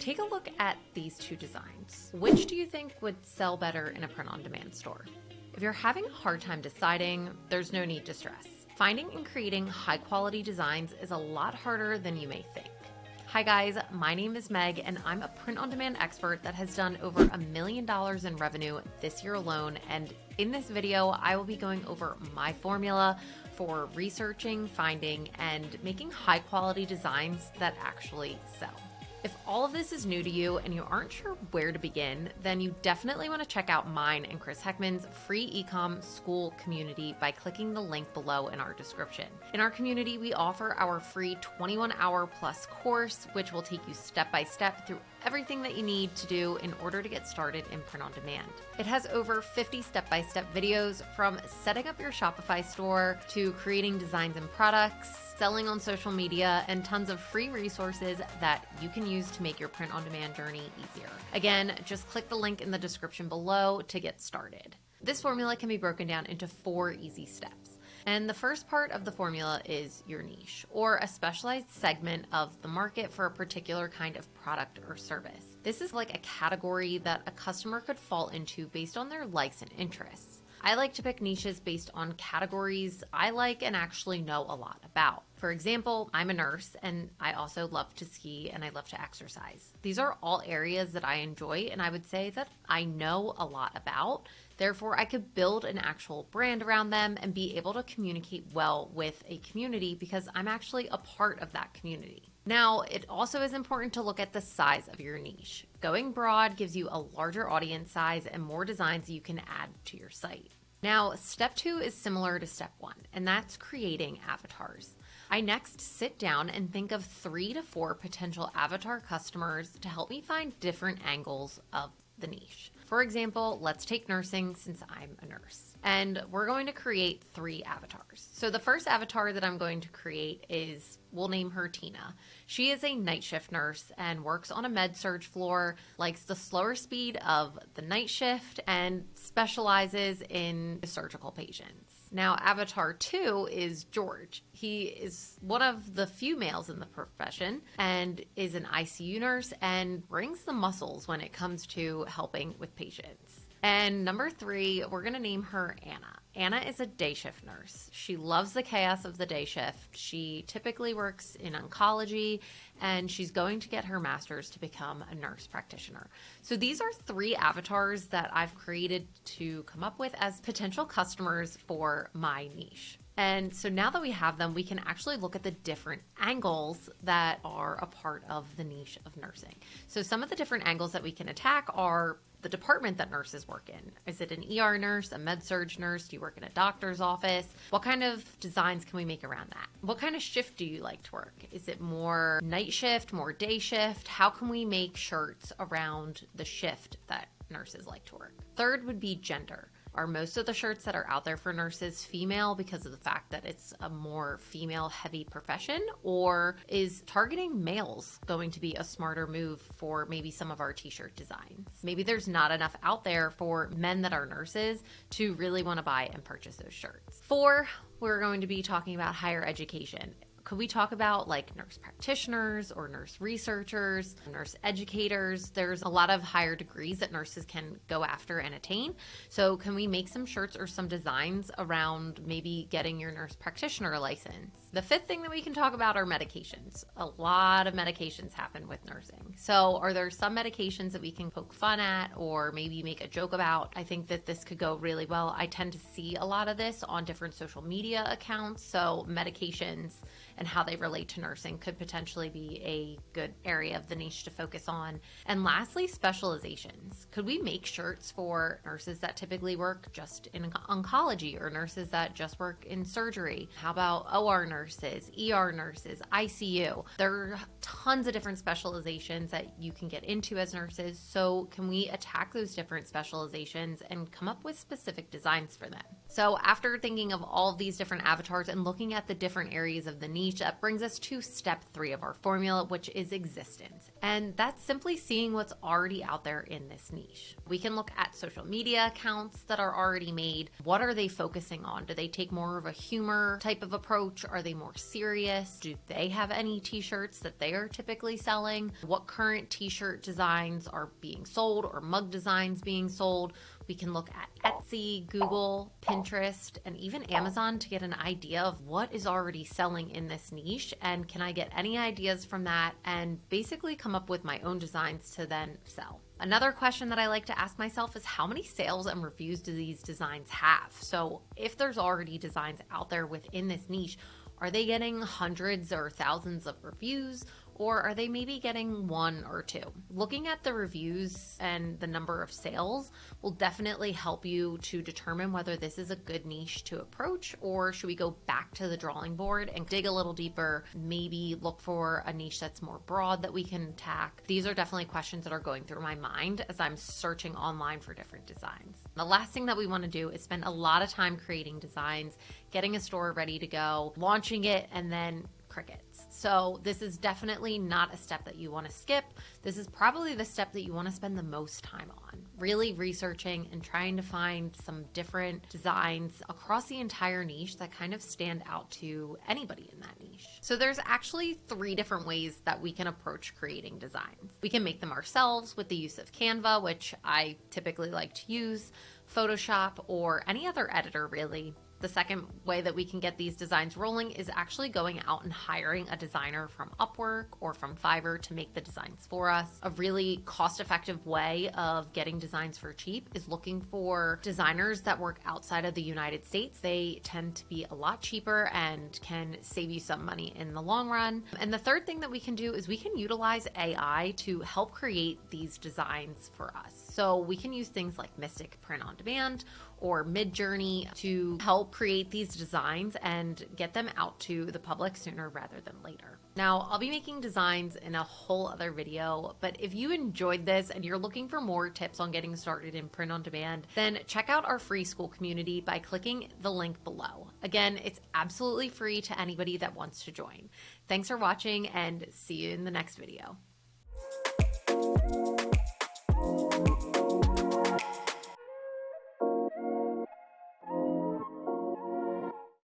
Take a look at these two designs. Which do you think would sell better in a print-on-demand store? If you're having a hard time deciding, there's no need to stress. Finding and creating high-quality designs is a lot harder than you may think. Hi guys, my name is Meg and I'm a print-on-demand expert that has done over $1 million in revenue this year alone, and in this video I will be going over my formula for researching, finding, and making high-quality designs that actually sell. If all of this is new to you and you aren't sure where to begin, then you definitely want to check out mine and Chris Heckman's free ecom school community by clicking the link below in our description. In our community, we offer our free 21-hour plus course, which will take you step by step through everything that you need to do in order to get started in print on demand. It has over 50 step-by-step videos from setting up your Shopify store to creating designs and products, selling on social media, and tons of free resources that you can use to make your print-on-demand journey easier. Again, just click the link in the description below to get started. This formula can be broken down into 4 easy steps. And the first part of the formula is your niche, or a specialized segment of the market for a particular kind of product or service. This is like a category that a customer could fall into based on their likes and interests. I like to pick niches based on categories I like and actually know a lot about. For example, I'm a nurse and I also love to ski and I love to exercise. These are all areas that I enjoy and I would say that I know a lot about. Therefore, I could build an actual brand around them and be able to communicate well with a community because I'm actually a part of that community. Now, it also is important to look at the size of your niche. Going broad gives you a larger audience size and more designs you can add to your site. Now, step 2 is similar to step 1, and that's creating avatars. I next sit down and think of 3 to 4 potential avatar customers to help me find different angles of the niche. For example, let's take nursing since I'm a nurse. And we're going to create 3 avatars. So the first avatar that I'm going to create is, we'll name her Tina. She is a night shift nurse and works on a med-surg floor, likes the slower speed of the night shift, and specializes in surgical patients. Now, avatar 2 is George. He is one of the few males in the profession and is an ICU nurse and brings the muscles when it comes to helping with patients. And number 3, we're going to name her Anna. Anna is a day shift nurse. She loves the chaos of the day shift. She typically works in oncology and she's going to get her master's to become a nurse practitioner. So these are 3 avatars that I've created to come up with as potential customers for my niche. And so now that we have them, we can actually look at the different angles that are a part of the niche of nursing. So some of the different angles that we can attack are the department that nurses work in. Is it an ER nurse, a med-surg nurse? Do you work in a doctor's office? What kind of designs can we make around that? What kind of shift do you like to work? Is it more night shift, more day shift? How can we make shirts around the shift that nurses like to work? Third would be gender. Are most of the shirts that are out there for nurses female because of the fact that it's a more female-heavy profession? Or is targeting males going to be a smarter move for maybe some of our t-shirt designs? Maybe there's not enough out there for men that are nurses to really want to buy and purchase those shirts. 4, we're going to be talking about higher education. Could we talk about like nurse practitioners or nurse researchers, nurse educators? There's a lot of higher degrees that nurses can go after and attain. So can we make some shirts or some designs around maybe getting your nurse practitioner license? The 5th thing that we can talk about are medications. A lot of medications happen with nursing. So are there some medications that we can poke fun at or maybe make a joke about? I think that this could go really well. I tend to see a lot of this on different social media accounts. So medications and how they relate to nursing could potentially be a good area of the niche to focus on. And lastly, specializations. Could we make shirts for nurses that typically work just in oncology or nurses that just work in surgery? How about OR nurses, ER nurses, ICU? There are tons of different specializations that you can get into as nurses. So can we attack those different specializations and come up with specific designs for them? So after thinking of all of these different avatars and looking at the different areas of the niche, that brings us to step 3 of our formula, which is existence. And that's simply seeing what's already out there in this niche. We can look at social media accounts that are already made. What are they focusing on? Do they take more of a humor type of approach? Are they more serious? Do they have any t-shirts that they are typically selling? What current t-shirt designs are being sold or mug designs being sold? We can look at Etsy, Google, Pinterest, and even Amazon to get an idea of what is already selling in this niche, and can I get any ideas from that and basically come up with my own designs to then sell. Another question that I like to ask myself is how many sales and reviews do these designs have? So if there's already designs out there within this niche, are they getting hundreds or thousands of reviews? Or are they maybe getting one or two? Looking at the reviews and the number of sales will definitely help you to determine whether this is a good niche to approach, or should we go back to the drawing board and dig a little deeper, maybe look for a niche that's more broad that we can attack. These are definitely questions that are going through my mind as I'm searching online for different designs. The last thing that we want to do is spend a lot of time creating designs, getting a store ready to go, launching it, and then crickets. So this is definitely not a step that you want to skip. This is probably the step that you want to spend the most time on, really researching and trying to find some different designs across the entire niche that kind of stand out to anybody in that niche. So there's actually 3 different ways that we can approach creating designs. We can make them ourselves with the use of Canva, which I typically like to use, Photoshop, or any other editor really. The second way that we can get these designs rolling is actually going out and hiring a designer from Upwork or from Fiverr to make the designs for us. A really cost-effective way of getting designs for cheap is looking for designers that work outside of the United States. They tend to be a lot cheaper and can save you some money in the long run. And the third thing that we can do is we can utilize AI to help create these designs for us. So we can use things like Mystic Print on Demand or Midjourney to help create these designs and get them out to the public sooner rather than later. Now, I'll be making designs in a whole other video, but if you enjoyed this and you're looking for more tips on getting started in print on demand, then check out our free school community by clicking the link below. Again, it's absolutely free to anybody that wants to join. Thanks for watching and see you in the next video.